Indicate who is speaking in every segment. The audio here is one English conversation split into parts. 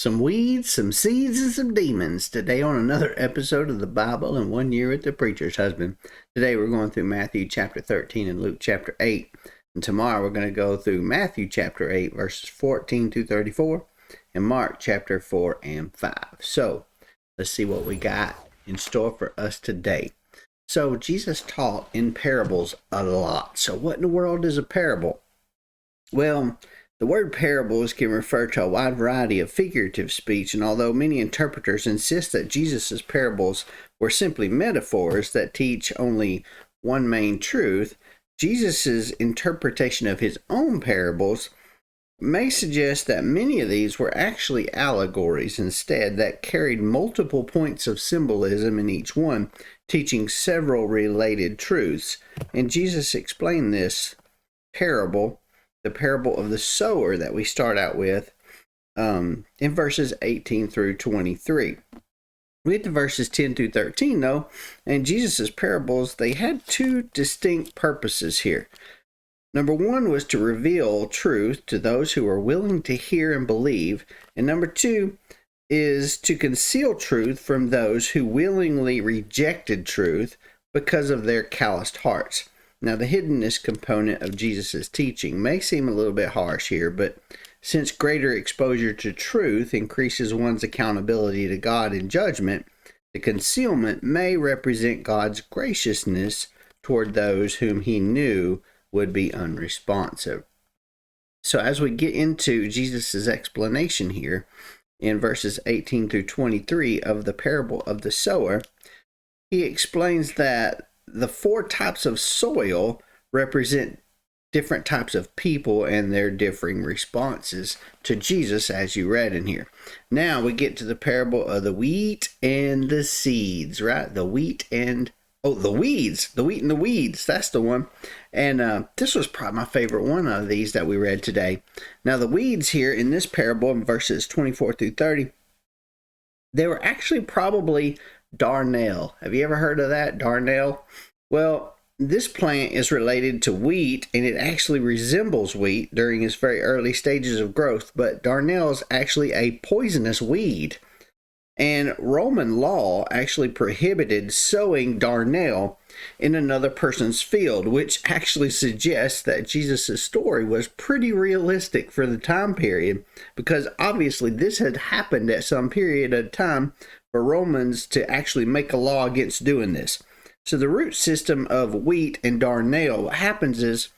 Speaker 1: Some weeds, some seeds, and some demons. Today on another episode of the Bible in 1 Year with the Preacher's Husband. Today we're going through Matthew chapter 13 and Luke chapter 8. And tomorrow we're going to go through Matthew chapter 8 verses 14 through 34 and Mark chapter 4 and 5. So let's see what we got in store for us today. So Jesus taught in parables a lot. So what in the world is a parable? Well, the word parables can refer to a wide variety of figurative speech, and although many interpreters insist that Jesus' parables were simply metaphors that teach only one main truth, Jesus' interpretation of his own parables may suggest that many of these were actually allegories instead that carried multiple points of symbolism in each one, teaching several related truths. And Jesus explained this parable, the parable of the sower that we start out with, in verses 18 through 23. We get to verses 10 through 13, though, and Jesus' parables, they had two distinct purposes here. Number one was to reveal truth to those who are willing to hear and believe, and number two is to conceal truth from those who willingly rejected truth because of their calloused hearts. Now, the hiddenness component of Jesus' teaching may seem a little bit harsh here, but since greater exposure to truth increases one's accountability to God in judgment, the concealment may represent God's graciousness toward those whom he knew would be unresponsive. So as we get into Jesus' explanation here in verses 18 through 23 of the parable of the sower, he explains that the four types of soil represent different types of people and their differing responses to Jesus, as you read in here. Now we get to the parable of the wheat and the seeds, right? The wheat and the weeds, the wheat and the weeds. That's the one. And this was probably my favorite one of these that we read today. Now the weeds here in this parable in verses 24 through 30, they were actually probably darnel. Have you ever heard of that, darnel? Well, this plant is related to wheat, and it actually resembles wheat during its very early stages of growth, but darnel is actually a poisonous weed. And Roman law actually prohibited sowing darnel in another person's field, which actually suggests that Jesus' story was pretty realistic for the time period, because obviously this had happened at some period of time for Romans to actually make a law against doing this. So the root system of wheat and darnel, what happens is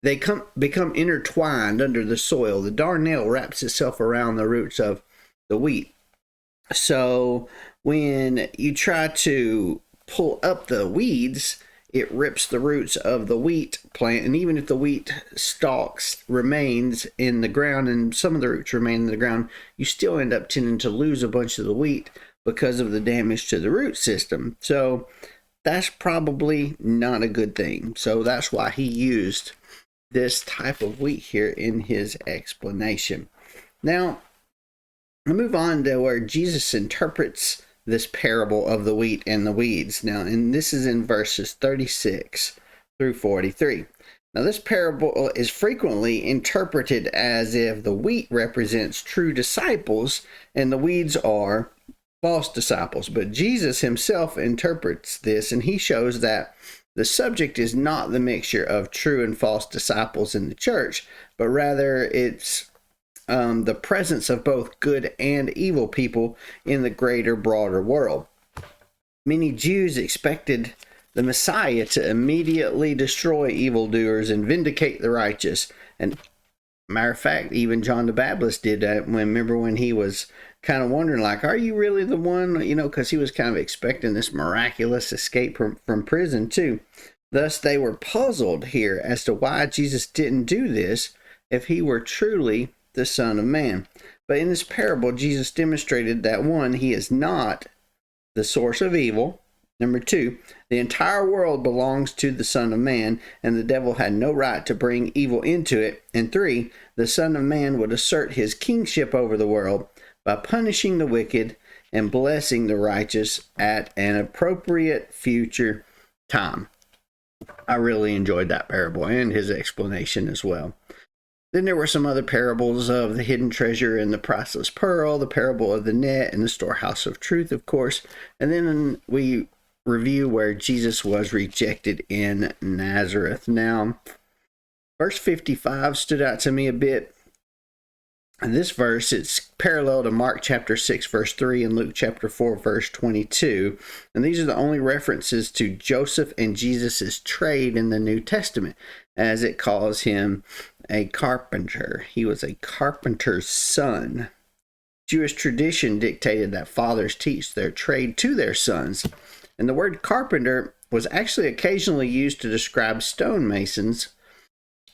Speaker 1: they become intertwined under the soil. The darnel wraps itself around the roots of the wheat. So when you try to pull up the weeds, it rips the roots of the wheat plant. And even if the wheat stalks remains in the ground and some of the roots remain in the ground, you still end up tending to lose a bunch of the wheat because of the damage to the root system. So that's probably not a good thing. So that's why he used this type of wheat here in his explanation. Now, I move on to where Jesus interprets this parable of the wheat and the weeds. Now, and this is in verses 36 through 43. Now, this parable is frequently interpreted as if the wheat represents true disciples and the weeds are false disciples. But Jesus himself interprets this, and he shows that the subject is not the mixture of true and false disciples in the church, but rather it's the presence of both good and evil people in the greater, broader world. Many Jews expected the Messiah to immediately destroy evildoers and vindicate the righteous. And matter of fact, even John the Baptist did that. Remember when he was kind of wondering, like, are you really the one? You know, because he was kind of expecting this miraculous escape from prison too. Thus, they were puzzled here as to why Jesus didn't do this if he were truly the Son of Man. But in this parable, Jesus demonstrated that one, he is not the source of evil. Number two, the entire world belongs to the Son of Man, and the devil had no right to bring evil into it. And three, the Son of Man would assert his kingship over the world by punishing the wicked and blessing the righteous at an appropriate future time. I really enjoyed that parable and his explanation as well. Then there were some other parables of the hidden treasure and the priceless pearl, the parable of the net and the storehouse of truth, of course. And then we review where Jesus was rejected in Nazareth. Now, verse 55 stood out to me a bit. In this verse, it's parallel to Mark chapter 6, verse 3, and Luke chapter 4, verse 22. And these are the only references to Joseph and Jesus' trade in the New Testament, as it calls him a carpenter. He was a carpenter's son. Jewish tradition dictated that fathers teach their trade to their sons. And the word carpenter was actually occasionally used to describe stonemasons,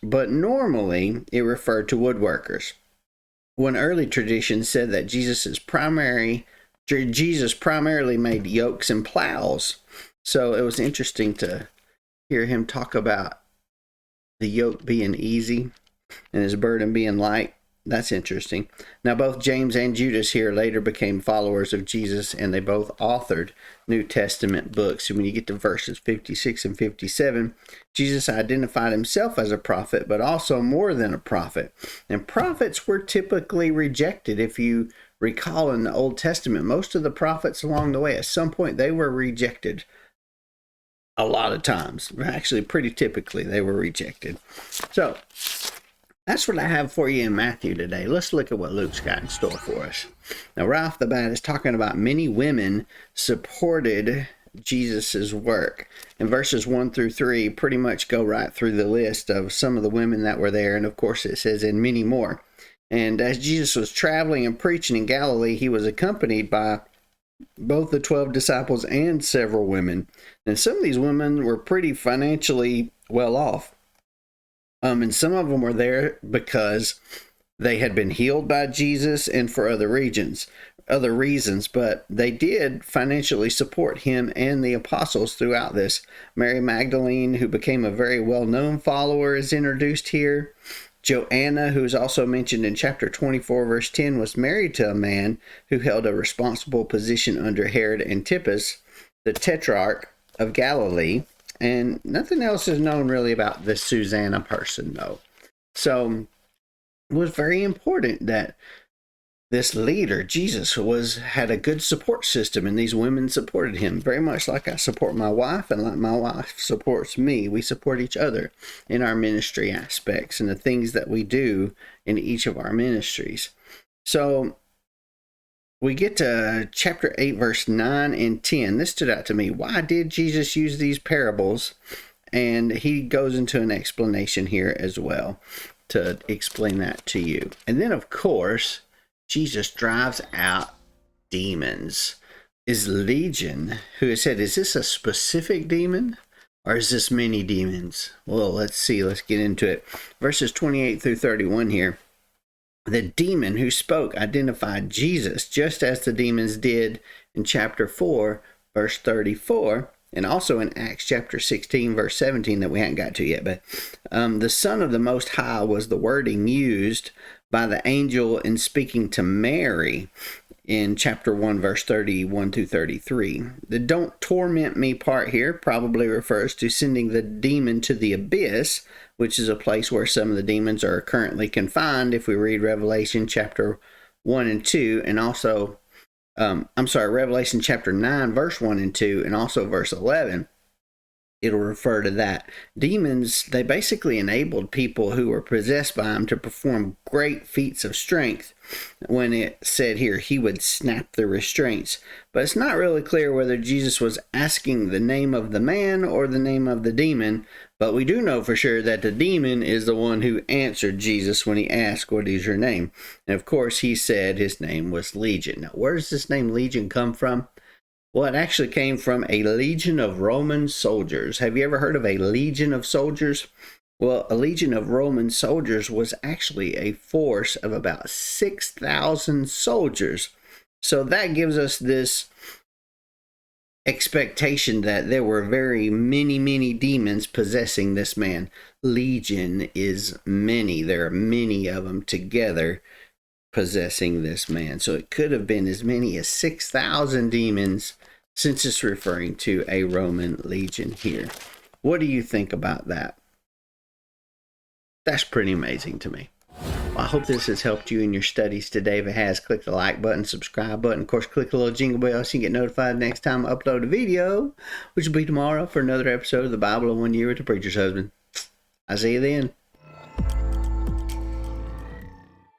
Speaker 1: but normally it referred to woodworkers. One early tradition said that Jesus primarily made yokes and plows. So it was interesting to hear him talk about the yoke being easy and his burden being light. That's interesting. Now, both James and Judas here later became followers of Jesus, and they both authored New Testament books. And when you get to verses 56 and 57, Jesus identified himself as a prophet, but also more than a prophet. And prophets were typically rejected. If you recall in the Old Testament, most of the prophets along the way, at some point, they were rejected. A lot of times. Actually, pretty typically, they were rejected. So, that's what I have for you in Matthew today. Let's look at what Luke's got in store for us. Now, right off the bat, it's talking about many women supported Jesus' work. And verses 1 through 3 pretty much go right through the list of some of the women that were there. And of course, it says, and many more. And as Jesus was traveling and preaching in Galilee, he was accompanied by both the 12 disciples and several women. And some of these women were pretty financially well off. And some of them were there because they had been healed by Jesus and for other reasons, but they did financially support him and the apostles throughout this. Mary Magdalene, who became a very well-known follower, is introduced here. Joanna, who is also mentioned in chapter 24, verse 10, was married to a man who held a responsible position under Herod Antipas, the tetrarch of Galilee. And nothing else is known really about this Susanna person, though. So it was very important that this leader, Jesus, had a good support system, and these women supported him very much like I support my wife, and like my wife supports me. We support each other in our ministry aspects and the things that we do in each of our ministries. So we get to chapter 8, verse 9 and 10. This stood out to me. Why did Jesus use these parables? And he goes into an explanation here as well to explain that to you. And then, of course, Jesus drives out demons. Is Legion, who has said, is this a specific demon? Or is this many demons? Well, let's see. Let's get into it. Verses 28 through 31 here. The demon who spoke identified Jesus, just as the demons did in chapter 4, verse 34, and also in Acts chapter 16, verse 17 that we haven't got to yet. But the Son of the Most High was the wording used by the angel in speaking to Mary in chapter 1, verse 31 to 33. The don't torment me part here probably refers to sending the demon to the abyss, which is a place where some of the demons are currently confined if we read Revelation chapter 1 and 2, and also, Revelation chapter 9, verse 1 and 2, and also verse 11. It'll refer to that. Demons, they basically enabled people who were possessed by them to perform great feats of strength. When it said here, he would snap the restraints. But it's not really clear whether Jesus was asking the name of the man or the name of the demon. But we do know for sure that the demon is the one who answered Jesus when he asked, what is your name? And of course, he said his name was Legion. Now, where does this name Legion come from? Well, it actually came from a legion of Roman soldiers. Have you ever heard of a legion of soldiers? Well, a legion of Roman soldiers was actually a force of about 6,000 soldiers. So that gives us this expectation that there were very many demons possessing this man. Legion is many. There are many of them together possessing this man. So it could have been as many as 6,000 demons, since it's referring to a Roman legion here. What do you think about that? That's pretty amazing to me. Well, I hope this has helped you in your studies today. If it has, click the like button, subscribe button. Of course, click the little jingle bell so you can get notified next time I upload a video, which will be tomorrow for another episode of the Bible in 1 Year with the Preacher's Husband. I'll see you then.